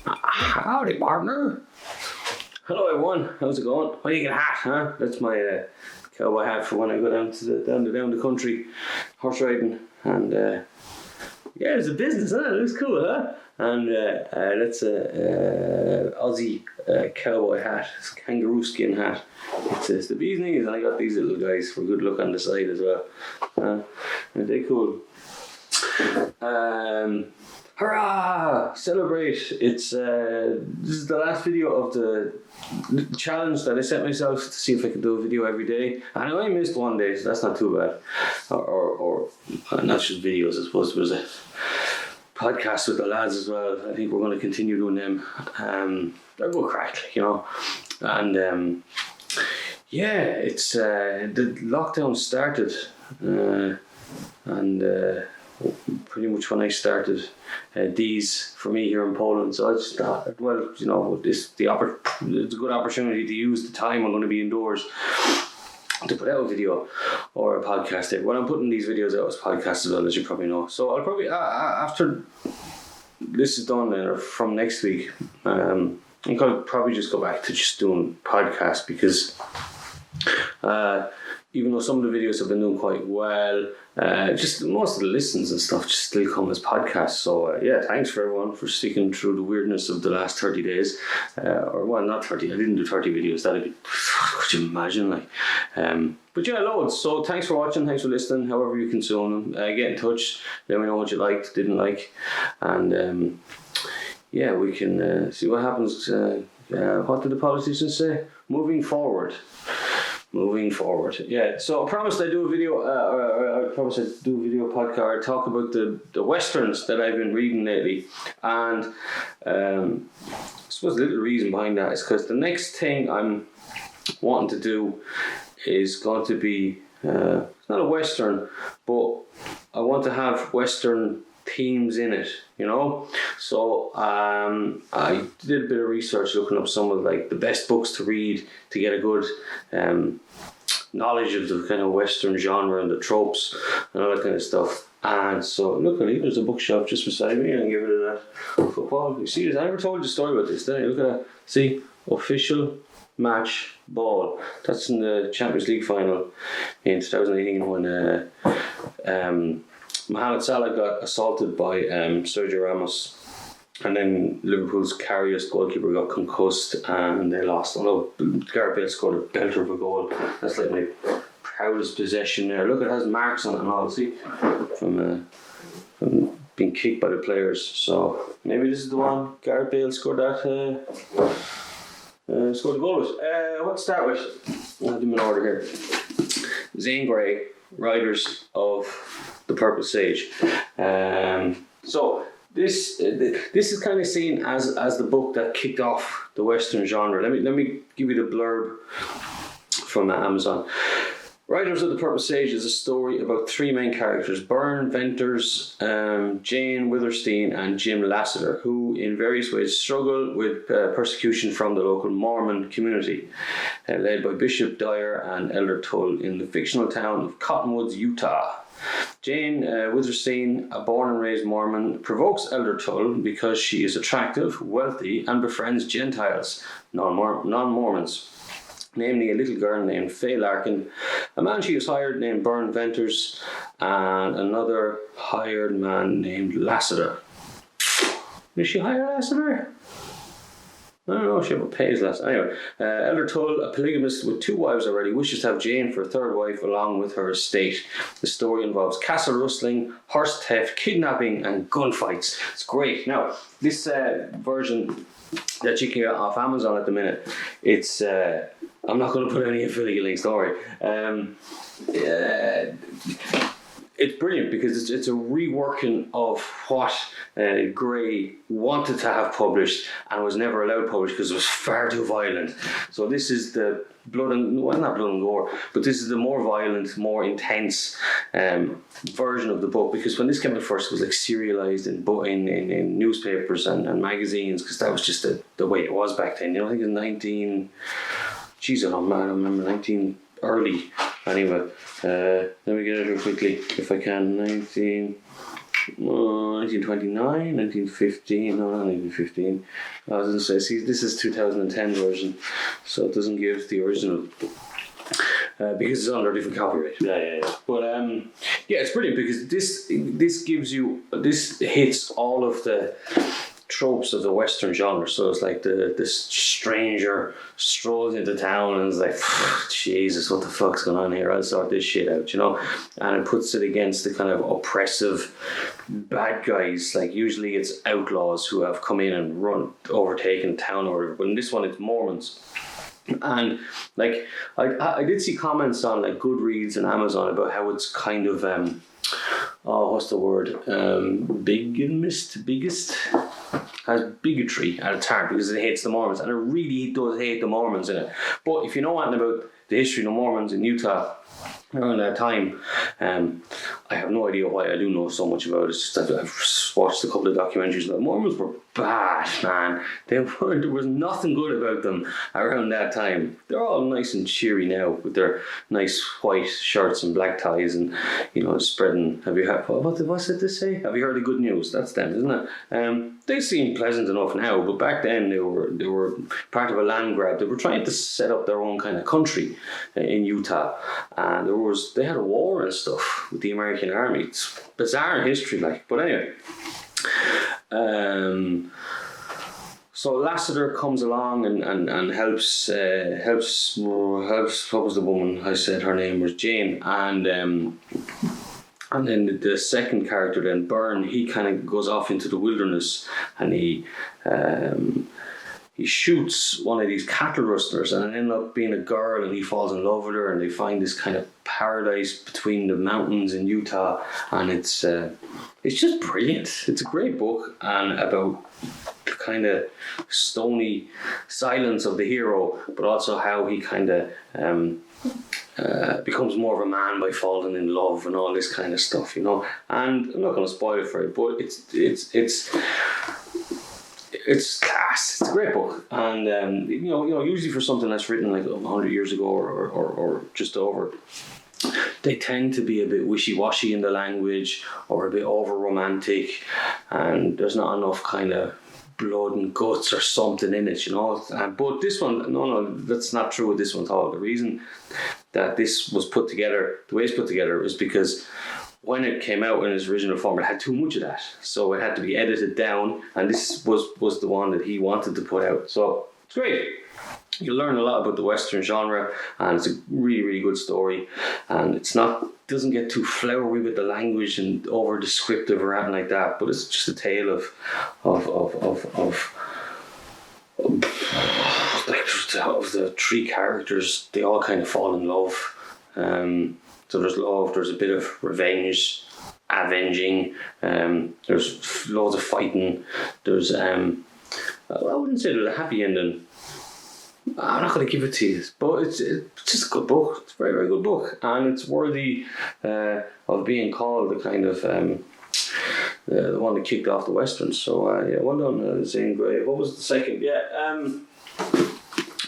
Howdy, partner. Hello, everyone. How's it going? What do you get a hat, huh? That's my cowboy hat for when I go down the country horse riding. And yeah, it's a business, huh? It looks cool, huh? And that's a Aussie cowboy hat. It's a kangaroo skin hat. It's the bee's knees, and I got these little guys for good look on the side as well. Aren't they cool? Hurrah! Celebrate! It's this is the last video of the challenge that I set myself to see if I could do a video every day. And I only missed one day, so that's not too bad. Or not just videos, I suppose there was a podcast with the lads as well. I think we're going to continue doing them. They're good crack, you know. And yeah, it's the lockdown started, and pretty much when I started these for me here in Poland. So I just thought, well, you know, it's a good opportunity to use the time I'm going to be indoors to put out a video or a podcast. Well, I'm putting these videos out as podcasts as well, as you probably know. So I'll probably after this is done from next week, I'm gonna probably just go back to just doing podcasts because even though some of the videos have been doing quite well, just most of the listens and stuff just still come as podcasts. So yeah, thanks for everyone for sticking through the weirdness of the last 30 days. Or well, not 30, I didn't do 30 videos, that'd be, could you imagine, like. But yeah, loads. So thanks for watching, thanks for listening, however you consume them. Get in touch, let me know what you liked, didn't like, and yeah, we can see what happens. What did the politicians say? Moving forward, yeah. So I promised I'd do a video, podcast, or talk about the westerns that I've been reading lately. And I suppose the little reason behind that is because the next thing I'm wanting to do is going to be, it's not a western, but I want to have western themes in it, you know. So I did a bit of research looking up some of like the best books to read to get a good knowledge of the kind of western genre and the tropes and all that kind of stuff. And so look, there's a bookshelf just beside me, and give it a football. You see this? I never told you the story about this, did I? Look at that. See, official match ball. That's in the Champions League final in 2018 when Mohamed Salah got assaulted by Sergio Ramos, and then Liverpool's Karius goalkeeper got concussed and they lost. Although Gareth Bale scored a belter of a goal. That's like my proudest possession there. Look, it has marks on it and all, see, from being kicked by the players. So maybe this is the one Gareth Bale scored that scored the goal with. Let's start with, I'll do them in order here. Zane Grey, Riders of the Purple Sage. So this is kind of seen as the book that kicked off the Western genre. Let me give you the blurb from Amazon. Riders of the Purple Sage is a story about three main characters: Bern Venters, Jane Witherstein, and Jim Lassiter, who in various ways struggle with persecution from the local Mormon community, led by Bishop Dyer and Elder Tull in the fictional town of Cottonwoods, Utah. Jane Witherstein, a born and raised Mormon, provokes Elder Tull because she is attractive, wealthy, and befriends Gentiles, non-Mormons. Namely a little girl named Faye Larkin, a man she has hired named Bern Venters, and another hired man named Lassiter. Did she hire Lassiter? I don't know, she ever pays less. Anyway, Elder Tull, a polygamist with 2 wives already, wishes to have Jane for a 3rd wife along with her estate. The story involves castle rustling, horse theft, kidnapping, and gunfights. It's great. Now, this version that you can get off Amazon at the minute, it's I'm not going to put any affiliate links, don't worry. It's brilliant because it's a reworking of what Gray wanted to have published and was never allowed published because it was far too violent. So this is the not blood and gore, but this is the more violent, more intense version of the book, because when this came out first it was like serialized in newspapers and magazines, because that was just the way it was back then. You know, I think it was 19 early. Anyway, let me get it here quickly if I can. 1929, 1915, no, not 1915. I was going to say, see, this is 2010 version, so it doesn't give the original. Because it's under a different copyright. Yeah. But yeah, it's brilliant because this hits all of the tropes of the Western genre. So it's like this stranger strolls into town and is like, Jesus, what the fuck's going on here? I'll sort this shit out, you know? And it puts it against the kind of oppressive bad guys. Like usually it's outlaws who have come in and overtaken town or whatever. But in this one, it's Mormons. And like I did see comments on like Goodreads and Amazon about how it's kind of what's the word, biggest has bigotry at its heart because it hates the Mormons, and it really does hate the Mormons in it. But if you know anything about the history of the Mormons in Utah around that time, I have no idea why I do know so much about it. It's just that I've watched a couple of documentaries about Mormons were bad, man. There was nothing good about them around that time. They're all nice and cheery now with their nice white shirts and black ties and, you know, spreading. Have you heard, what's it to say? Have you heard the good news? That's them, isn't it? They seem pleasant enough now, but back then they were part of a land grab. They were trying to set up their own kind of country in Utah, and they had a war and stuff with the American army. It's bizarre history, like. But anyway, so Lassiter comes along and helps. What was the woman? I said her name was Jane, and then the second character, then Byrne, he kind of goes off into the wilderness and he shoots one of these cattle rustlers, and it ends up being a girl, and he falls in love with her, and they find this kind of paradise between the mountains in Utah, and it's just brilliant. It's a great book, and about the kind of stony silence of the hero, but also how he kind of becomes more of a man by falling in love and all this kind of stuff, you know. And I'm not going to spoil it for you, but it's class. It's a great book, and you know, usually for something that's written like 100 years ago or just over, they tend to be a bit wishy-washy in the language or a bit over-romantic, and there's not enough kind of blood and guts or something in it, you know. But this one, no, that's not true with this one at all. The reason that this was put together, the way it's put together, is because when it came out in its original form, it had too much of that, so it had to be edited down, and this was the one that he wanted to put out. So it's great. You learn a lot about the Western genre, and it's a really, really good story, and doesn't get too flowery with the language and over descriptive or anything like that, but it's just a tale of the three characters. They all kind of fall in love. So there's love, there's a bit of revenge, avenging, there's loads of fighting, there's, I wouldn't say there's a happy ending. I'm not going to give it to you, but it's just a good book. It's a very, very good book, and it's worthy of being called the kind of the one that kicked off the Westerns. So yeah, well done, Zane Grey. What was the second? Yeah,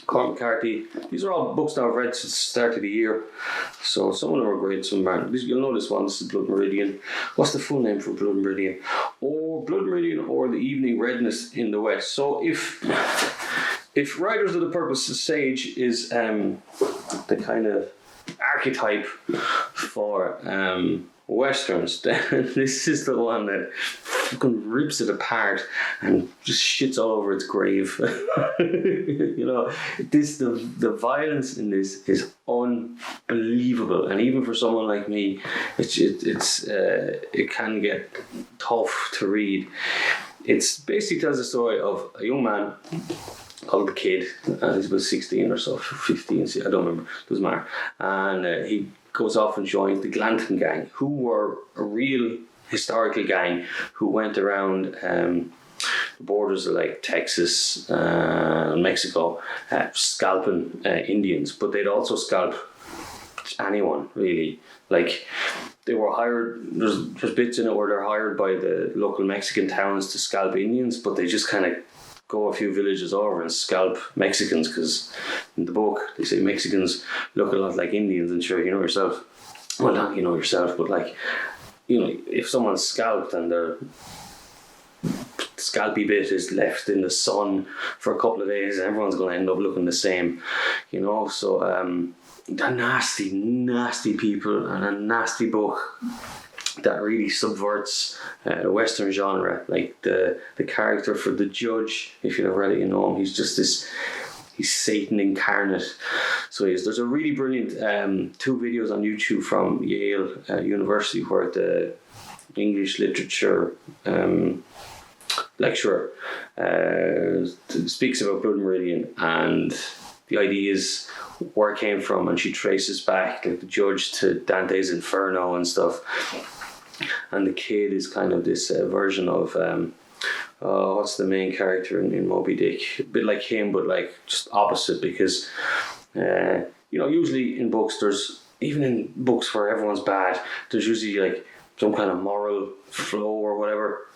Cormac McCarthy. These are all books that I've read since the start of the year, so some of them are great, some aren't. You'll know this one. This is Blood Meridian. What's the full name for Blood Meridian? Or Blood Meridian, or The Evening Redness in the West. So if Riders of the Purposeless Sage is the kind of archetype for Westerns, then this is the one that fucking rips it apart and just shits all over its grave. You know, the violence in this is unbelievable, and even for someone like me, it can get tough to read. It's basically tells the story of a young man called The Kid, and he's about 16 or so, 15, I don't remember, doesn't matter, and he goes off and joins the Glanton gang, who were a real historical gang who went around the borders of like Texas and Mexico scalping Indians, but they'd also scalp anyone really. Like they were hired, there's bits in it where they're hired by the local Mexican towns to scalp Indians, but they just kind of go a few villages over and scalp Mexicans, because in the book they say Mexicans look a lot like Indians, and sure, you know yourself, well, not you know yourself, but like if someone's scalped and their scalpy bit is left in the sun for a couple of days, everyone's going to end up looking the same, so they're nasty people, and a nasty book that really subverts Western genre. Like the character for the judge, if you've ever read it, him, he's just he's Satan incarnate. So there's a really brilliant 2 videos on YouTube from Yale University where the English literature lecturer speaks about Blood Meridian and the ideas, where it came from, and she traces back, like the judge, to Dante's Inferno and stuff. And the kid is kind of this version of what's the main character in Moby Dick? A bit like him, but like just opposite, because usually in books, even in books where everyone's bad, there's usually like some kind of moral flow or whatever.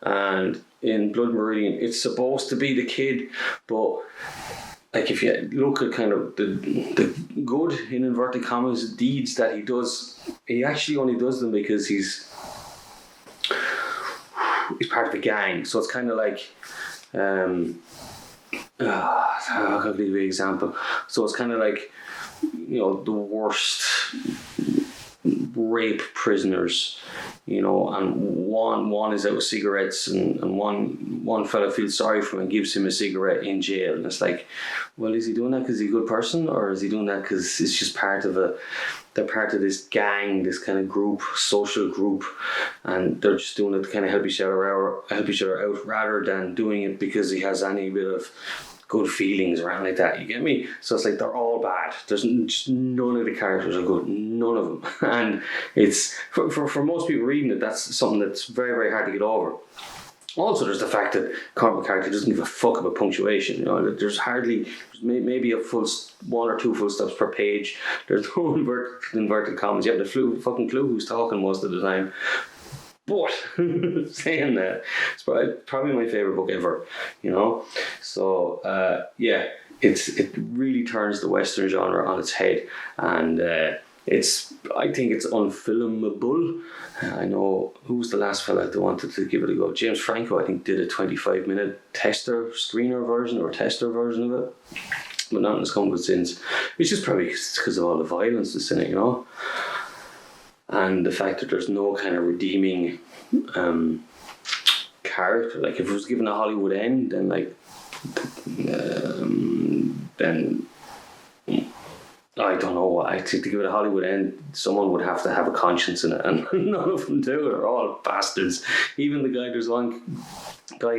And in Blood Meridian, it's supposed to be the kid, but like if you look at kind of the good, in inverted commas, deeds that he does, he actually only does them because he's part of a gang. So it's kind of like how can I give you an example? So it's kind of like the worst rape prisoners, and one is out with cigarettes, and one fella feels sorry for him and gives him a cigarette in jail, and it's like, well, is he doing that because he's a good person, or is he doing that because it's just they're part of this gang, this kind of group, social group, and they're just doing it to kind of help each other out rather than doing it because he has any bit of good feelings around like that, you get me? So it's like they're all bad. There's just none of the characters are good, none of them. And it's for most people reading it, that's something that's very, very hard to get over. Also, there's the fact that Cormac McCarthy doesn't give a fuck about punctuation. There's maybe a 1 or 2 full stops per page. There's no inverted commas. You have the fucking clue who's talking most of the time. But saying that, it's probably my favourite book ever, So it really turns the Western genre on its head, and I think it's unfilmable. I know, who was the last fella that wanted to give it a go? James Franco, I think, did a 25-minute tester version of it, but nothing's come of it since. It's just probably because of all the violence that's in it, and the fact that there's no kind of redeeming character. Like if it was given a Hollywood end, then then I don't know. I think to give it a Hollywood end, someone would have to have a conscience in it, and none of them do. They're all bastards. Even the guy, there's one guy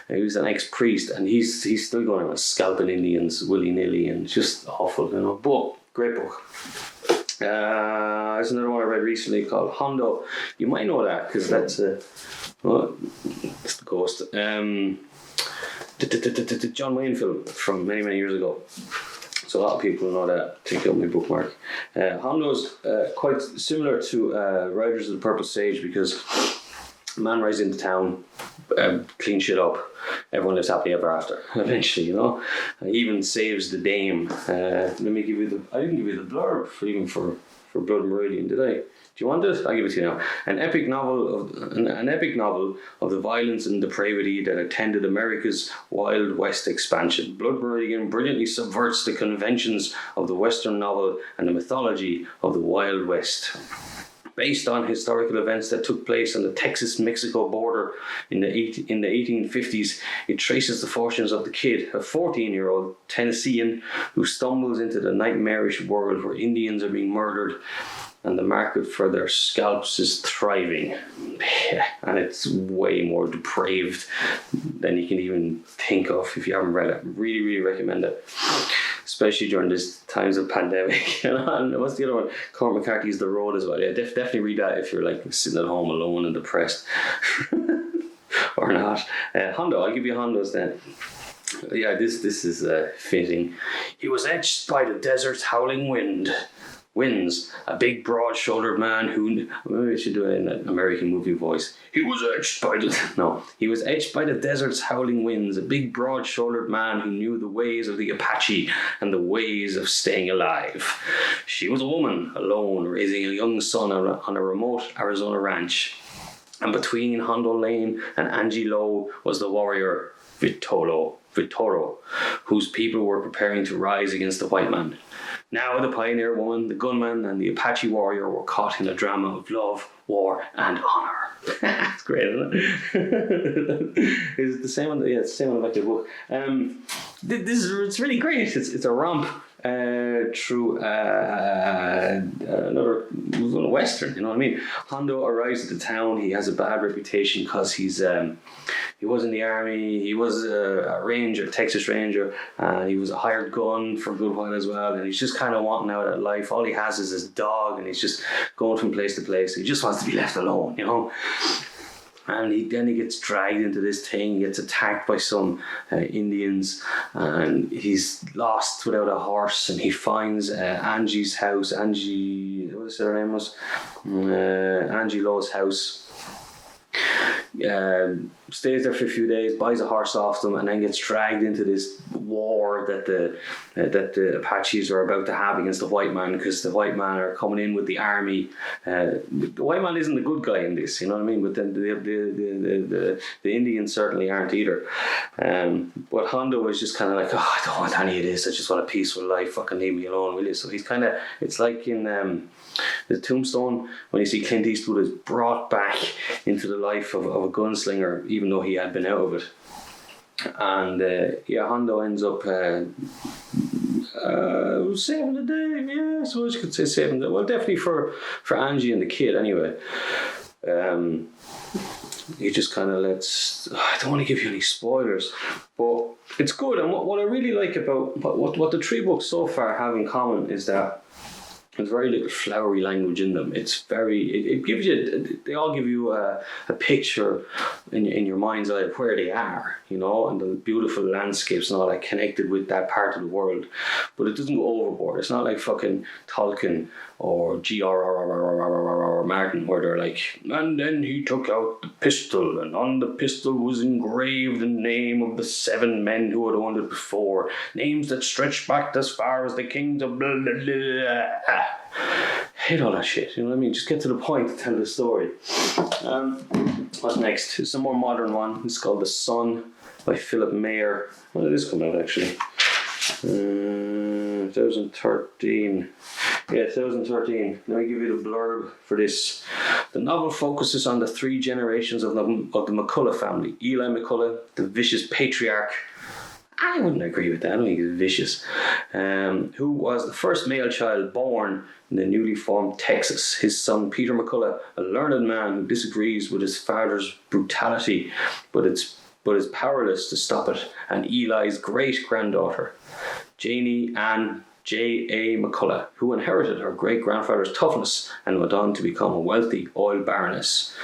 who's an ex-priest, and he's still going around scalping Indians willy-nilly, and just awful, But great book. There's another one I read recently called Hondo. You might know that because that's it's the ghost. John Wayne film from many, many years ago. So a lot of people know that. Take out my bookmark. Hondo's quite similar to Riders of the Purple Sage, because a man rides into town, clean shit up. Everyone lives happily ever after. Eventually, He even saves the dame. Let me give you I didn't give you the blurb for Blood Meridian, did I? Do you want it? I'll give it to you now. An epic novel of the violence and depravity that attended America's Wild West expansion. Blood Meridian brilliantly subverts the conventions of the Western novel and the mythology of the Wild West. Based on historical events that took place on the Texas-Mexico border in the 1850s, it traces the fortunes of the kid, a 14-year-old Tennessean who stumbles into the nightmarish world where Indians are being murdered and the market for their scalps is thriving. And it's way more depraved than you can even think of if you haven't read it. Really, really recommend it. Especially during these times of pandemic. And what's the other one? Cormac McCarthy's The Road as well. Yeah, definitely read that if you're sitting at home alone and depressed. Or not. Hondo, I'll give you Hondos then. Yeah, this is fitting. He was etched by the desert's howling wind. wins. A big, broad-shouldered man who, maybe I should do it in an American movie voice. He was edged by the desert's howling winds. A big, broad-shouldered man who knew the ways of the Apache and the ways of staying alive. She was a woman, alone, raising a young son on a remote Arizona ranch. And between Hondo Lane and Angie Lowe was the warrior Vitoro, whose people were preparing to rise against the white man. Now the pioneer woman, the gunman, and the Apache warrior were caught in a drama of love, war, and honor. It's great, isn't it? It's the same one. Yeah, it's the same one about the book. It's really great. It's a romp through another western. You know what I mean? Hondo arrives at the town. He has a bad reputation because he was in the army. He was a ranger, Texas Ranger, and he was a hired gun for a good while as well. And he's just kind of wanting out of life. All he has is his dog, and he's just going from place to place. He just wants to be left alone, you know. And he gets dragged into this thing. He gets attacked by some Indians, and he's lost without a horse. And he finds Angie's house. Angie, what did I say her name was? Angie Lowe's house. Stays there for a few days, buys a horse off them, and then gets dragged into this war that the Apaches are about to have against the white man, because the white man are coming in with the army. The white man isn't the good guy in this, you know what I mean? But then the Indians certainly aren't either. But Hondo was just kind of like, I don't want any of this. I just want a peaceful life. Fucking leave me alone, will you? So he's kind of, it's like in the Tombstone, when you see Clint Eastwood is brought back into the life of a gunslinger, even though he had been out of it. And Hondo ends up saving the day. Yeah, I suppose you could say saving the day. Well, definitely for Angie and the kid anyway. He just kind of lets, I don't want to give you any spoilers, but it's good. And what I really like about what the three books so far have in common is that there's very little flowery language in them. It's very, it gives you, they all give you a picture in your mind's eye of where they are, you know, and the beautiful landscapes and all that connected with that part of the world. But it doesn't go overboard. It's not like fucking Tolkien or G.R.R. Martin, where they're like, and then he took out the pistol, and on the pistol was engraved the name of the 7 men who had owned it before, names that stretched back as far as the kings of blah, blah, blah. Hate all that shit, you know what I mean? Just get to the point to tell the story. What's next? It's a more modern one. It's called The Sun by Philipp Meyer. When did this come out, actually? 2013. Yeah, 2013. Let me give you the blurb for this. The novel focuses on the 3 generations of the McCullough family. Eli McCullough, the vicious patriarch. I wouldn't agree with that. I don't think he's vicious. Who was the first male child born in the newly formed Texas. His son Peter McCullough, a learned man who disagrees with his father's brutality, but is powerless to stop it. And Eli's great-granddaughter, Janie Ann J.A. McCullough, who inherited her great-grandfather's toughness and went on to become a wealthy oil baroness.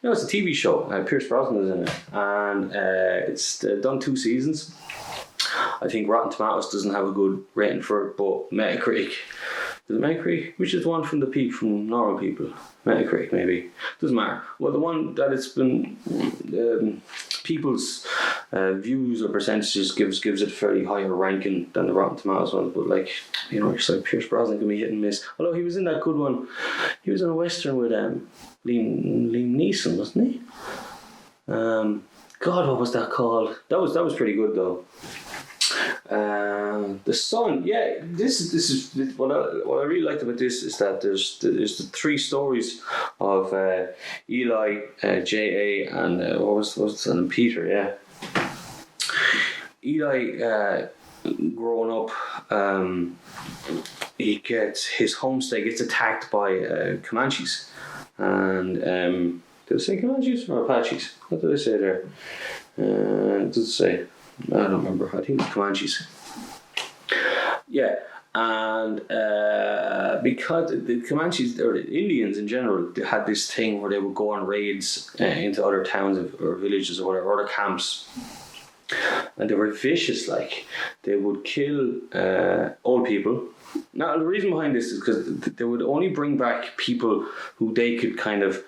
You know, it's a TV show. Pierce Brosnan is in it, and it's done 2 seasons. I think Rotten Tomatoes doesn't have a good rating for it, but Metacritic, is it Metacritic? Which is the one from normal people? Metacritic, maybe. Doesn't matter. Well, the one that it's been people's views or percentages gives it a fairly higher ranking than the Rotten Tomatoes one. But like, you know, it's like Pierce Brosnan can be hit and miss. Although he was in that good one. He was in a western with Liam Neeson, wasn't he? God, what was that called? That was pretty good though. The Sun, yeah. This is what I really liked about this is that there's the 3 stories of Eli, J.A. and what was and Peter, yeah. Eli, growing up, his homestead gets attacked by Comanches, and did it say Comanches or Apaches? What did I say there? Does it say? I don't remember. I think it's Comanches. Yeah, and because the Comanches or the Indians in general, they had this thing where they would go on raids into other towns or villages or whatever, other camps, and they were vicious. Like, they would kill old people, Now, the reason behind this is because they would only bring back people who they could kind of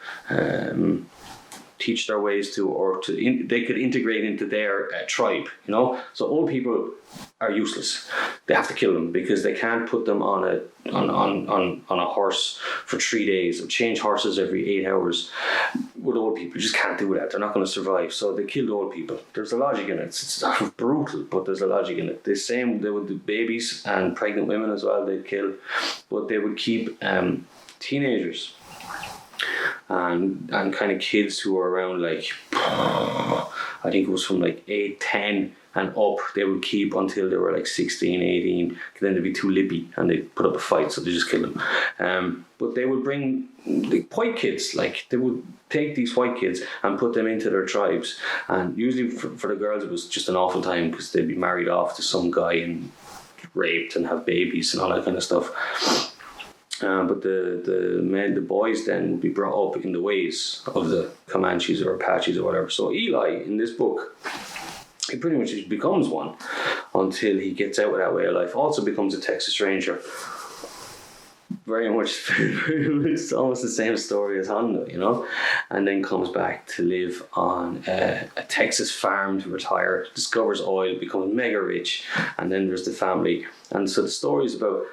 teach their ways to, or they could integrate into their tribe, you know. So old people are useless. They have to kill them because they can't put them on a horse for 3 days or change horses every 8 hours. With old people, you just can't do that. They're not going to survive. So they killed old people. There's a logic in it. It's brutal, but there's a logic in it. The same, they would do babies and pregnant women as well. They'd kill, but they would keep teenagers and kind of kids who were around like, I think it was from like 8, 10 and up. They would keep until they were like 16, 18. Then they'd be too lippy and they'd put up a fight, so they just killed them. But they would bring the white kids, like they would take these white kids and put them into their tribes. And usually for the girls, it was just an awful time because they'd be married off to some guy and raped and have babies and all that kind of stuff. But the boys then would be brought up in the ways of the Comanches or Apaches or whatever. So Eli, in this book, he pretty much becomes one until he gets out of that way of life. Also becomes a Texas Ranger. Very much it's almost the same story as Hondo, you know, and then comes back to live on a Texas farm to retire, discovers oil, becomes mega rich, and then there's the family. And so the story is about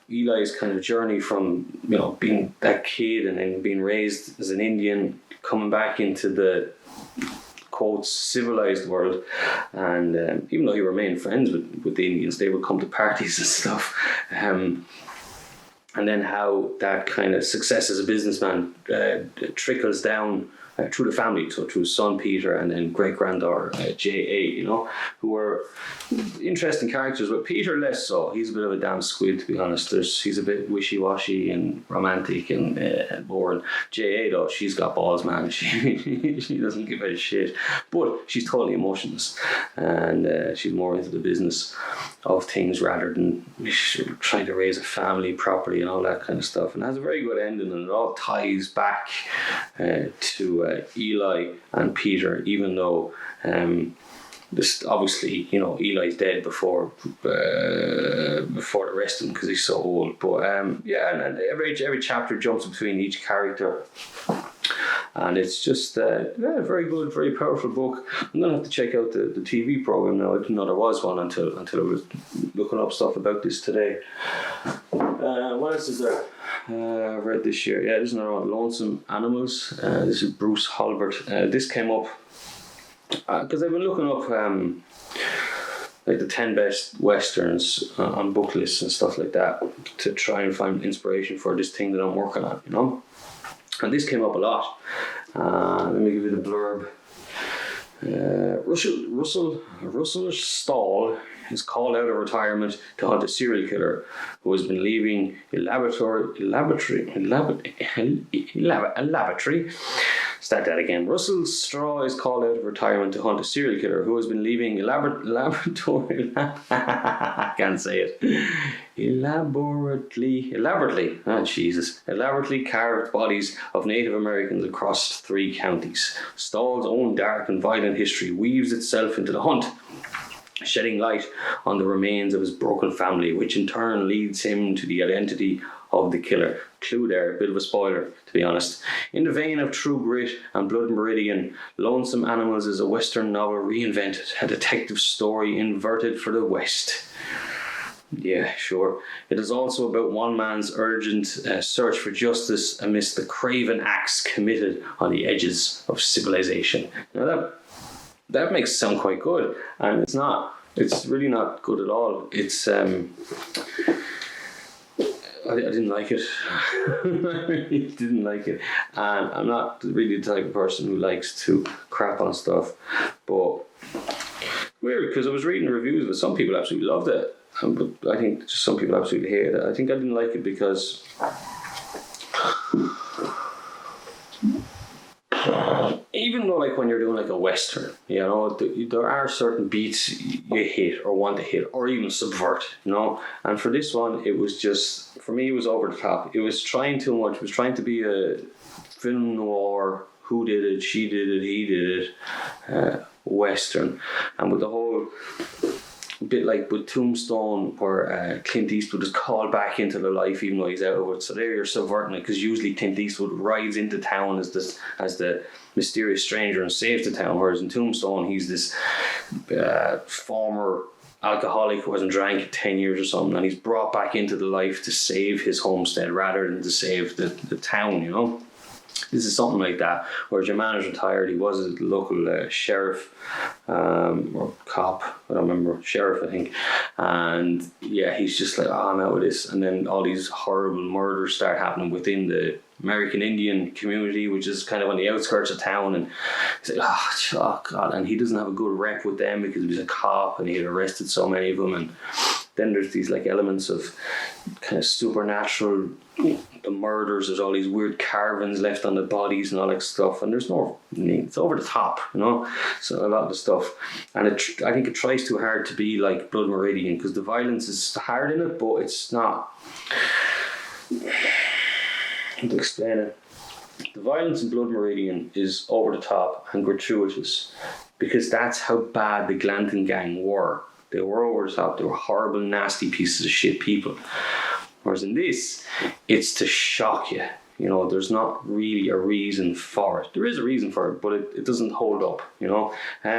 Eli's kind of journey from, you know, being that kid and then being raised as an Indian, coming back into the quote civilized world, and even though he remained friends with the Indians, they would come to parties and stuff. And then how that kind of success as a businessman trickles down through the family, so through his son Peter and then great-granddaughter J.A., you know, who were interesting characters, but Peter less so. He's a bit of a damn squid, to be honest. He's a bit wishy-washy and romantic and boring. J.A., though, she's got balls, man. She doesn't give a shit, but she's totally emotionless, and she's more into the business of things rather than trying to raise a family properly and all that kind of stuff. And it has a very good ending, and it all ties back to Eli and Peter, even though this obviously, you know, Eli's dead before the rest of them because he's so old. But yeah, and every chapter jumps between each character. And it's just a very good, very powerful book. I'm going to have to check out the TV program now. I didn't know there was one until I was looking up stuff about this today. What else is there? I read this year. Yeah, there's another one, Lonesome Animals. This is Bruce Halbert. This came up because I've been looking up like the 10 best westerns on book lists and stuff like that to try and find inspiration for this thing that I'm working on, you know. And this came up a lot. Let me give you the blurb. Russell Stahl is called out of retirement to hunt a serial killer who has been leaving a laboratory. Start that again. Russell Straw is called out of retirement to hunt a serial killer who has been leaving elaborately. I can't say it. Elaborately. Oh Jesus! Elaborately carved bodies of Native Americans across 3 counties. Stahl's own dark and violent history weaves itself into the hunt, shedding light on the remains of his broken family, which in turn leads him to the identity of the killer. Clue there, a bit of a spoiler, to be honest. In the vein of True Grit and Blood Meridian, Lonesome Animals is a Western novel reinvented, a detective story inverted for the West. Yeah, sure. It is also about one man's urgent search for justice amidst the craven acts committed on the edges of civilization. Now that makes it sound quite good, and it's not. It's really not good at all. It's I didn't like it. I really didn't like it, and I'm not really the type of person who likes to crap on stuff. But weird, because I was reading reviews of it. Some people absolutely loved it, but I think just some people absolutely hated it. I think I didn't like it because even though, like, when you're doing like a western, you know, there are certain beats you hit or want to hit or even subvert, you know. And for this one, it was just, for me, it was over the top. It was trying too much. It was trying to be a film noir, who did it, she did it, he did it, western. And with the whole a bit like with Tombstone, where Clint Eastwood is called back into the life even though he's out of it. So there you're subverting it, because usually Clint Eastwood rides into town as the mysterious stranger and saves the town, whereas in Tombstone he's this former alcoholic who hasn't drank in 10 years or something, and he's brought back into the life to save his homestead rather than to save the town, you know. This is something like that. Whereas your man is retired, he was a local sheriff or cop, I don't remember, sheriff I think, and yeah, he's just like, I'm out with this, and then all these horrible murders start happening within the American Indian community, which is kind of on the outskirts of town, and he's like, oh God, and he doesn't have a good rep with them because he was a cop and he had arrested so many of them, and then there's these like elements of kind of supernatural, the murders, there's all these weird carvings left on the bodies and all that stuff, and it's over the top, you know, so a lot of the stuff, and I think it tries too hard to be like Blood Meridian, because the violence is hard in it, but it's not, how to explain it, the violence in Blood Meridian is over the top and gratuitous, because that's how bad the Glanton gang were. They were over the top. They were horrible, nasty pieces of shit people. Whereas in this, it's to shock you. You know, there's not really a reason for it. There is a reason for it, but it doesn't hold up, you know. I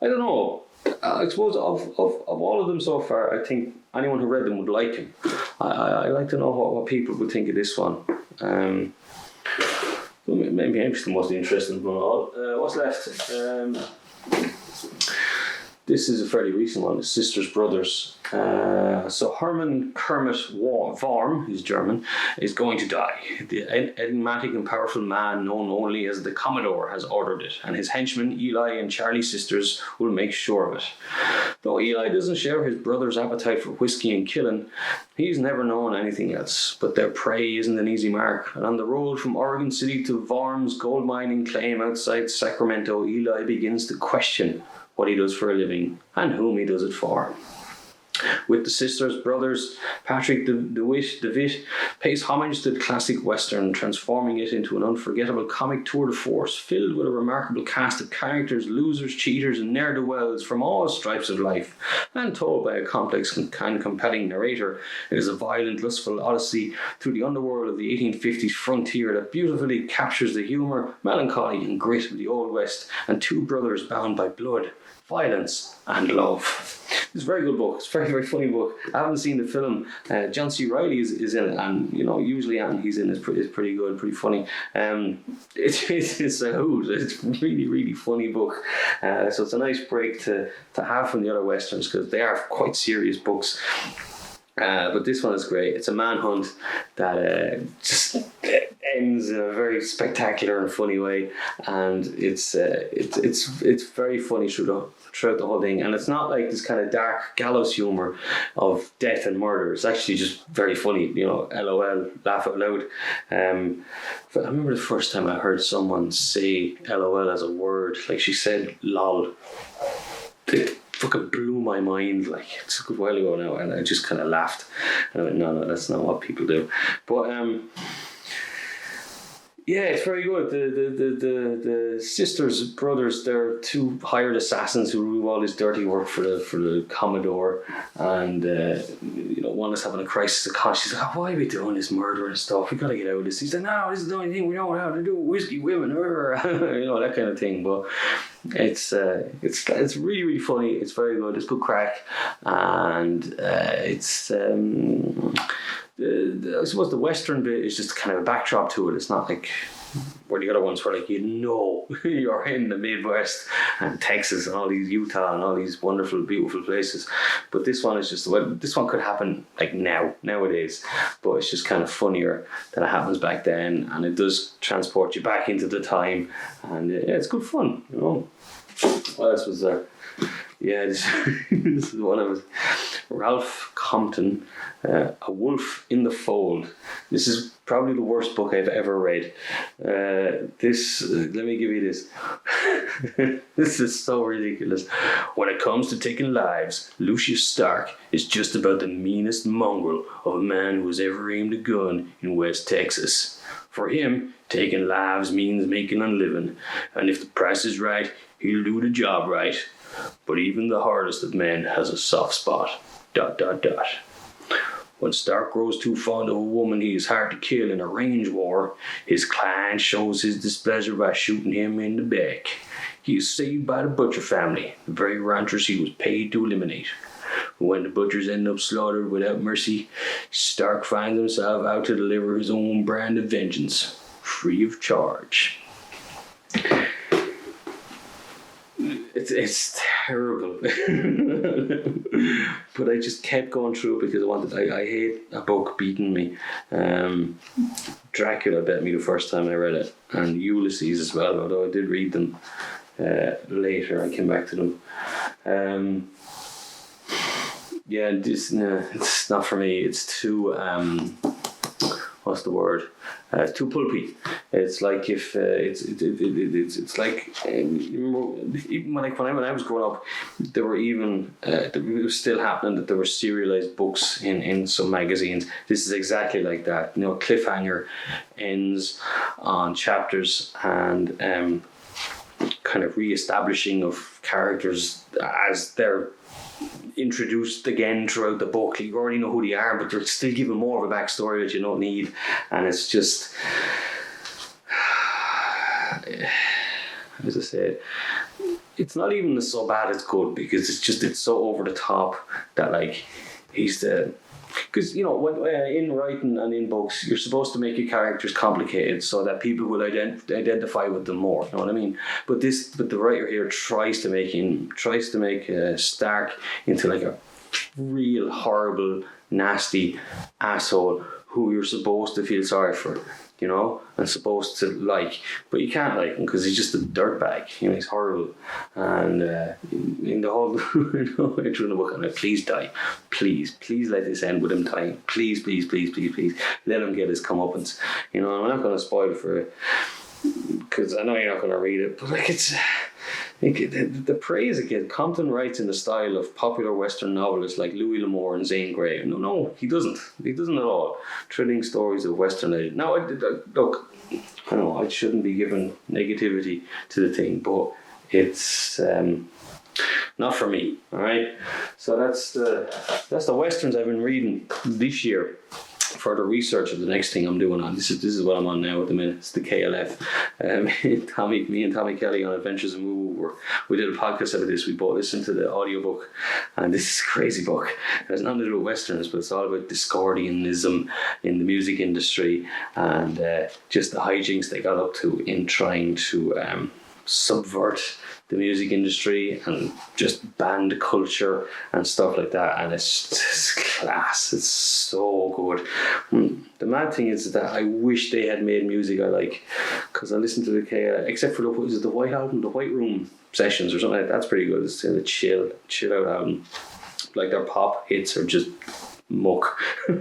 don't know. I suppose of all of them so far, I think anyone who read them would like him. I like to know what people would think of this one. Maybe it's the most interesting one of all. What's left? This is a fairly recent one, Sisters, Brothers. So Herman Kermit Worm, he's German, is going to die. The enigmatic and powerful man known only as the Commodore has ordered it, and his henchmen Eli and Charlie Sisters will make sure of it. Though Eli doesn't share his brother's appetite for whiskey and killing, he's never known anything else. But their prey isn't an easy mark, and on the road from Oregon City to Worm's gold mining claim outside Sacramento, Eli begins to question what he does for a living and whom he does it for. With the Sisters, Brothers, Patrick DeWitt pays homage to the classic Western, transforming it into an unforgettable comic tour de force filled with a remarkable cast of characters, losers, cheaters, and ne'er-do-wells from all stripes of life, and told by a complex and compelling narrator. It is a violent, lustful odyssey through the underworld of the 1850s frontier that beautifully captures the humour, melancholy, and grit of the Old West, and two brothers bound by blood, violence, and love. It's a very good book. It's a very, very funny book. I haven't seen the film. John C. Reilly is in it, and you know, usually anything he's in is pretty good, pretty funny. It's a hoot. It's a really, really funny book. So it's a nice break to have from the other westerns, because they are quite serious books. But this one is great. It's a manhunt that just ends in a very spectacular and funny way, and it's very funny throughout the whole thing. And it's not like this kind of dark gallows humor of death and murder. It's actually just very funny. You know, LOL, laugh out loud. I remember the first time I heard someone say LOL as a word. Like, she said lol. It fucking blew my mind. Like, it's a good while ago now, and I just kind of laughed. And I went, no, that's not what people do. But yeah, it's very good. The Sisters, Brothers, they're two hired assassins who do all this dirty work for the Commodore, and you know, one is having a crisis of conscience. She's like, why are we doing this murder and stuff? We gotta get out of this. He's like, no, this is the only thing we know how to do. Whiskey, women, you know, that kind of thing. But it's really, really funny. It's very good. It's good crack, and it's. I suppose the Western bit is just kind of a backdrop to it. It's not like where the other ones were like, you know, you're in the Midwest and Texas and all these Utah and all these wonderful, beautiful places. But this one is just, well, this one could happen like nowadays, but it's just kind of funnier that it happens back then, and it does transport you back into the time, and yeah, it's good fun, you know. What else was there? Yeah, this is one of it. Ralph Compton, A Wolf in the Fold. This is probably the worst book I've ever read. Let me give you this. This is so ridiculous. When it comes to taking lives, Lucius Stark is just about the meanest mongrel of a man who has ever aimed a gun in West Texas. For him, taking lives means making a living, and if the price is right, he'll do the job right. but even the hardest of men has a soft spot. ... When Stark grows too fond of a woman he is hard to kill in a range war, his clan shows his displeasure by shooting him in the back. He is saved by the Butcher family, the very ranchers he was paid to eliminate. When the Butchers end up slaughtered without mercy, Stark finds himself out to deliver his own brand of vengeance, free of charge. It's terrible. But I just kept going through it because I hate a book beating me. Dracula bet me the first time I read it, and Ulysses as well, although I did read them later. I came back to them. It's not for me. It's too what's the word? It's too pulpy. It's like if it's like even when I was growing up, there were even it was still happening that there were serialized books in some magazines. This is exactly like that. Cliffhanger ends on chapters and kind of re-establishing of characters as they're introduced again throughout the book. You already know who they are, but they're still giving more of a backstory that you don't need, and it's just, as I said, it's not even so bad it's good, because it's so over the top that because when in writing and in books you're supposed to make your characters complicated so that people will identify with them more, you know what I mean? But the writer here tries to make Stark into like a real horrible, nasty asshole who you're supposed to feel sorry for, and supposed to like, but you can't like him because he's just a dirtbag. He's horrible, and in the whole through the book, I'm like, please die, please let this end with him dying, please, let him get his comeuppance. I'm not going to spoil it for it because I know you're not going to read it, but the praise again. Compton writes in the style of popular Western novelists like Louis L'Amour and Zane Grey. No, he doesn't. He doesn't at all. Thrilling stories of Western legend. Now, look, I know I shouldn't be giving negativity to the thing, but it's not for me. All right. So that's the Westerns I've been reading this year for the research of the next thing I'm doing on. This is what I'm on now at the minute. It's the KLF. Me and Tommy Kelly on Adventures in Woo. We did a podcast about this. We both listened to the audiobook, and this is a crazy book. It has nothing to do with Westerns, but it's all about Discordianism in the music industry and just the hijinks they got up to in trying to subvert the music industry and just band culture and stuff like that, and it's class. It's so good. The mad thing is that I wish they had made music I like, because I listened to the except for the White album, the White Room sessions or something like that. That's pretty good. It's a chill out album. Like their pop hits are just muck. But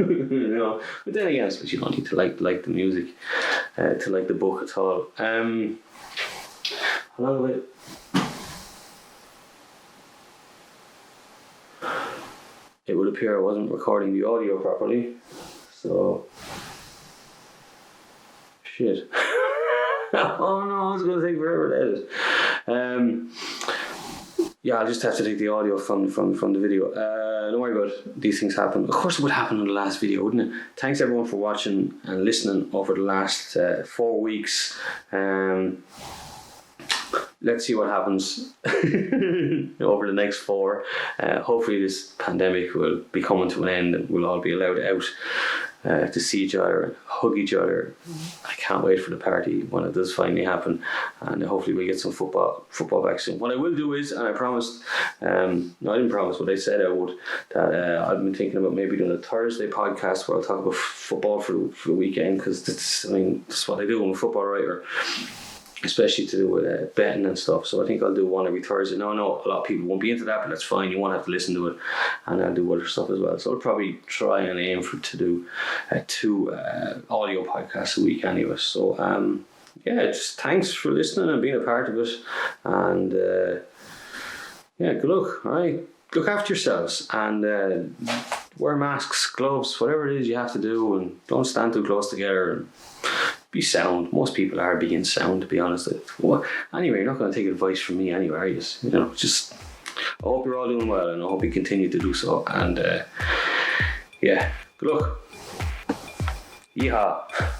then again, I suppose you don't need to like the music to like the book at all. How long have I... It would appear I wasn't recording the audio properly, so shit. Oh no, it's going to take forever to edit. I'll just have to take the audio from the video. Don't worry about it. These things happen. Of course it would happen in the last video, wouldn't it? Thanks everyone for watching and listening over the last 4 weeks. Let's see what happens over the next 4. Hopefully this pandemic will be coming to an end and we'll all be allowed out to see each other and hug each other. I can't wait for the party when it does finally happen, and hopefully we'll get some football back soon. What I will do is, and I promised, no I didn't promise, but I said I would, that I've been thinking about maybe doing a Thursday podcast where I'll talk about football for the weekend, because that's what I do. I'm a football writer, especially to do with betting and stuff. So I think I'll do one every Thursday. No, a lot of people won't be into that, but that's fine. You won't have to listen to it, and I'll do other stuff as well. So I'll probably try and aim to do 2 audio podcasts a week anyway. So just thanks for listening and being a part of it, and good luck. All right, look after yourselves and wear masks, gloves, whatever it is you have to do, and don't stand too close together, and be sound. Most people are being sound, to be honest. Well, anyway, you're not going to take advice from me anyway, are you? Just I hope you're all doing well, and I hope you continue to do so. And yeah, good luck. Yeehaw.